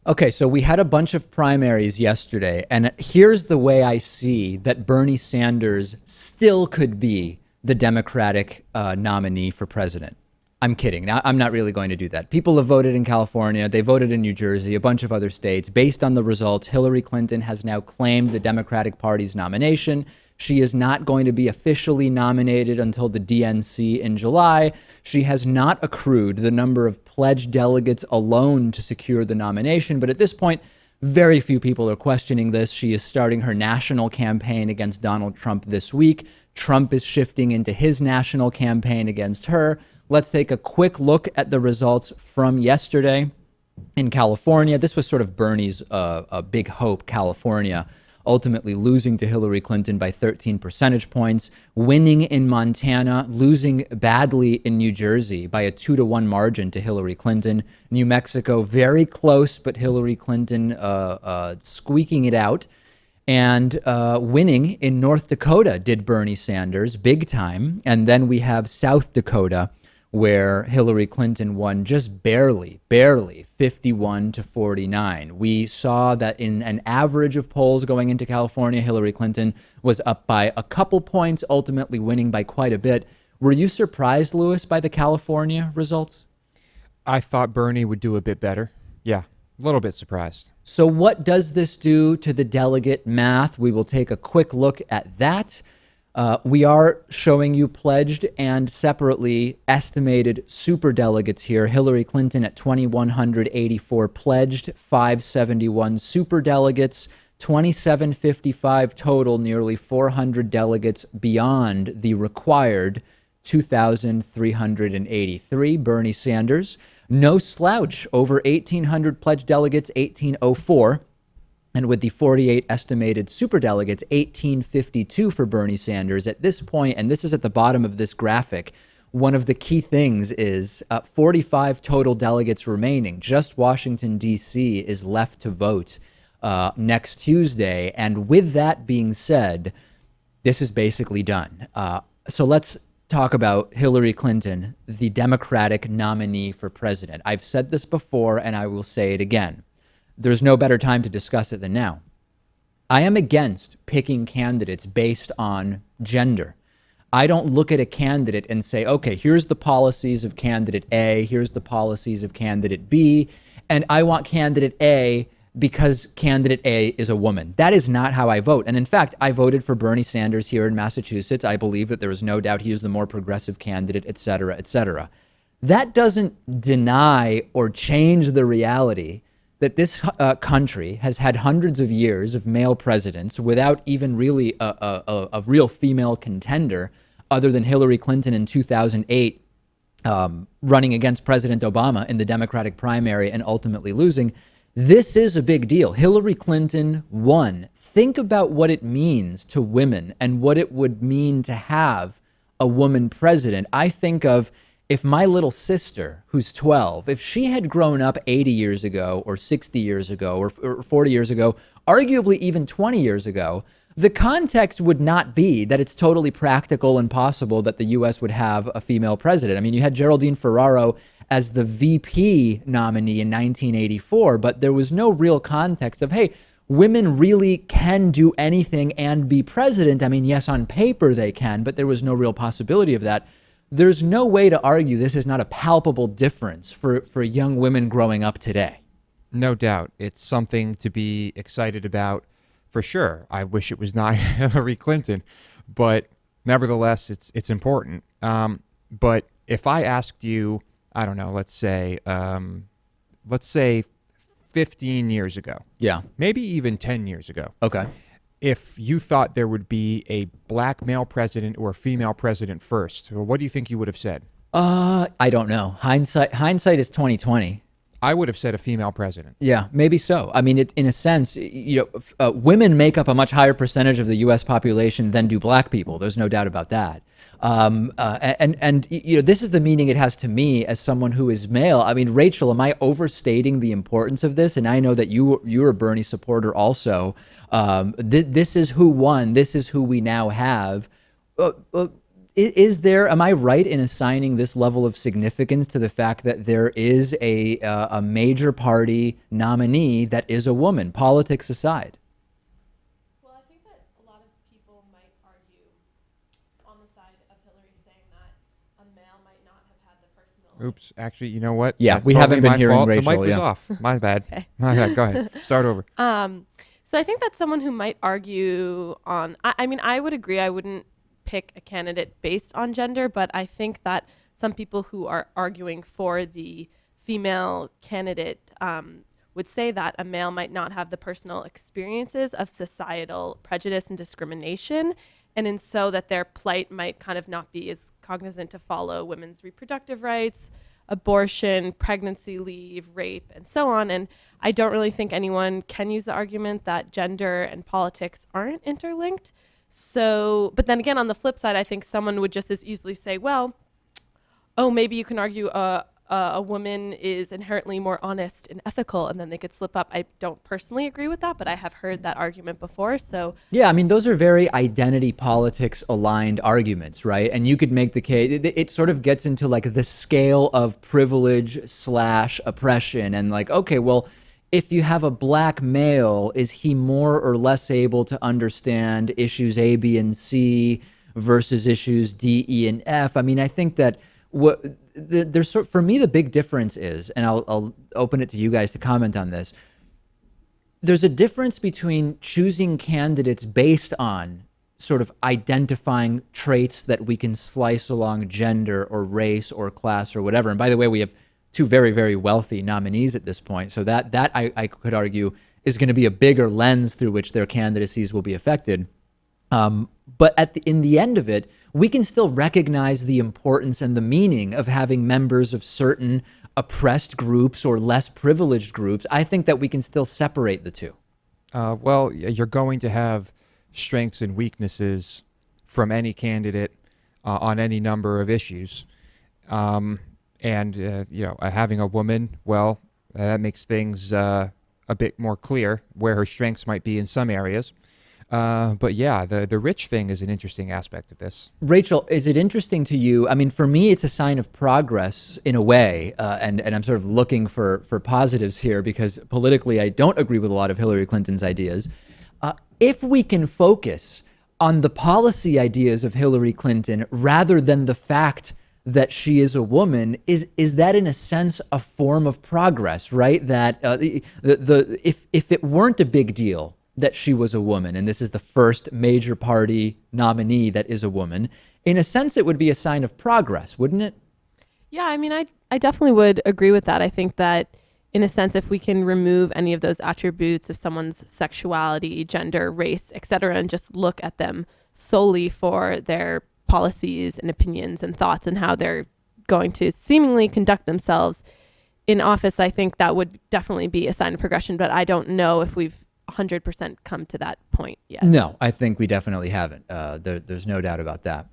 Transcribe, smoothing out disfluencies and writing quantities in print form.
Okay, so we had a bunch of primaries yesterday, and here's the way I see that Bernie Sanders still could be the Democratic nominee for president. I'm kidding. Now, I'm not really going to do that. People have voted in California. They voted in New Jersey, a bunch of other states. Based on the results, Hillary Clinton has now claimed the Democratic Party's nomination. She is not going to be officially nominated until the DNC in July. She has not accrued the number of pledged delegates alone to secure the nomination. But at this point, very few people are questioning this. She is starting her national campaign against Donald Trump this week. Trump is shifting into his national campaign against her. Let's take a quick look at the results from yesterday in California. This was sort of Bernie's big hope, California, ultimately losing to Hillary Clinton by 13 percentage points, winning in Montana, losing badly in New Jersey by a 2-1 margin to Hillary Clinton. New Mexico, very close, but Hillary Clinton squeaking it out. And winning in North Dakota did Bernie Sanders big time. And then we have South Dakota, where Hillary Clinton won just barely, 51-49. We saw that in an average of polls going into California, Hillary Clinton was up by a couple points, ultimately winning by quite a bit. Were you surprised, Lewis, by the California results? I thought Bernie would do a bit better. Yeah, a little bit surprised. So what does this do to the delegate math? We will take a quick look at that. We are showing you pledged and separately estimated superdelegates here. Hillary Clinton at 2,184 pledged, 571 superdelegates, 2,755 total, nearly 400 delegates beyond the required 2,383. Bernie Sanders, no slouch, over 1,800 pledged delegates, 1,804. And with the 48 estimated superdelegates, 1,852 for Bernie Sanders. At this point, and this is at the bottom of this graphic, one of the key things is 45 total delegates remaining. Just Washington, D.C. is left to vote next Tuesday. And with that being said, this is basically done. So let's talk about Hillary Clinton, the Democratic nominee for president. I've said this before, and I will say it again. There's no better time to discuss it than now. I am against picking candidates based on gender. I don't look at a candidate and say, okay, here's the policies of candidate A, here's the policies of candidate B, and I want candidate A because candidate A is a woman. That is not how I vote. And in fact, I voted for Bernie Sanders here in Massachusetts. I believe that there is no doubt he is the more progressive candidate, et cetera, et cetera. That doesn't deny or change the reality that this country has had hundreds of years of male presidents without even really a real female contender other than Hillary Clinton in 2008 running against President Obama in the Democratic primary and ultimately losing. This is a big deal. Hillary Clinton won. Think about what it means to women and what it would mean to have a woman president. I think of if my little sister, who's 12, if she had grown up 80 years ago or 60 years ago or 40 years ago, arguably even 20 years ago, the context would not be that it's totally practical and possible that the U.S. would have a female president. I mean, you had Geraldine Ferraro as the VP nominee in 1984, but there was no real context of, hey, women really can do anything and be president. I mean, yes, on paper they can, but there was no real possibility of that. There's no way to argue this is not a palpable difference for young women growing up today. No doubt. It's something to be excited about for sure. I wish it was not Hillary Clinton, but nevertheless, it's important. But if I asked you, I don't know, let's say 15 years ago. Yeah. Maybe even 10 years ago. Okay. If you thought there would be a black male president or a female president first, what do you think you would have said? I don't know. Hindsight is 2020. I would have said a female president. Yeah, maybe so. I mean, in a sense, women make up a much higher percentage of the U.S. population than do black people. There's no doubt about that. This is the meaning it has to me as someone who is male. I mean, Rachel, am I overstating the importance of this? And I know that you're a Bernie supporter also. This is who won. This is who we now have. Is there, am I right in assigning this level of significance to the fact that there is a major party nominee that is a woman, politics aside? Well, I think that a lot of people might argue on the side of Hillary saying that a male might not have had the personal. Oops. Actually, you know what? Yeah, That's we totally haven't been my hearing fault. Rachel, The mic was yeah. off. My bad. Okay. My bad. Go ahead. Start over. So I think that's someone who might argue on. I mean, I would agree. I wouldn't pick a candidate based on gender, but I think that some people who are arguing for the female candidate would say that a male might not have the personal experiences of societal prejudice and discrimination, and in so that their plight might kind of not be as cognizant to follow women's reproductive rights, abortion, pregnancy leave, rape, and so on. And I don't really think anyone can use the argument that gender and politics aren't interlinked. So, but then again, on the flip side, I think someone would just as easily say, well, oh, maybe you can argue a woman is inherently more honest and ethical, and then they could slip up. I don't personally agree with that, but I have heard that argument before. So Yeah, I mean, those are very identity politics aligned arguments, right? And you could make the case, it sort of gets into like the scale of privilege slash oppression. And like, okay, well, if you have a black male, is he more or less able to understand issues A, B, and C versus issues D, E, and F? I mean, I think that there's for me, the big difference is, and I'll open it to you guys to comment on this. There's a difference between choosing candidates based on sort of identifying traits that we can slice along gender or race or class or whatever. And by the way, we have two very, very wealthy nominees at this point. So that I could argue is going to be a bigger lens through which their candidacies will be affected. But in the end of it, we can still recognize the importance and the meaning of having members of certain oppressed groups or less privileged groups. I think that we can still separate the two. Well, you're going to have strengths and weaknesses from any candidate on any number of issues. Having a woman, well, that makes things a bit more clear where her strengths might be in some areas. But yeah, the rich thing is an interesting aspect of this. Rachel, is it interesting to you? I mean, for me, it's a sign of progress in a way, and I'm sort of looking for positives here because politically, I don't agree with a lot of Hillary Clinton's ideas. If we can focus on the policy ideas of Hillary Clinton rather than the fact that she is a woman, is that in a sense a form of progress, right? That if it weren't a big deal that she was a woman, and this is the first major party nominee that is a woman, in a sense, it would be a sign of progress, wouldn't it? yeah, I mean, I definitely would agree with that. I think that in a sense, if we can remove any of those attributes of someone's sexuality, gender, race, et cetera, and just look at them solely for their policies and opinions and thoughts and how they're going to seemingly conduct themselves in office, I think that would definitely be a sign of progression. But I don't know if we've 100% come to that point yet. No, I think we definitely haven't. There's no doubt about that.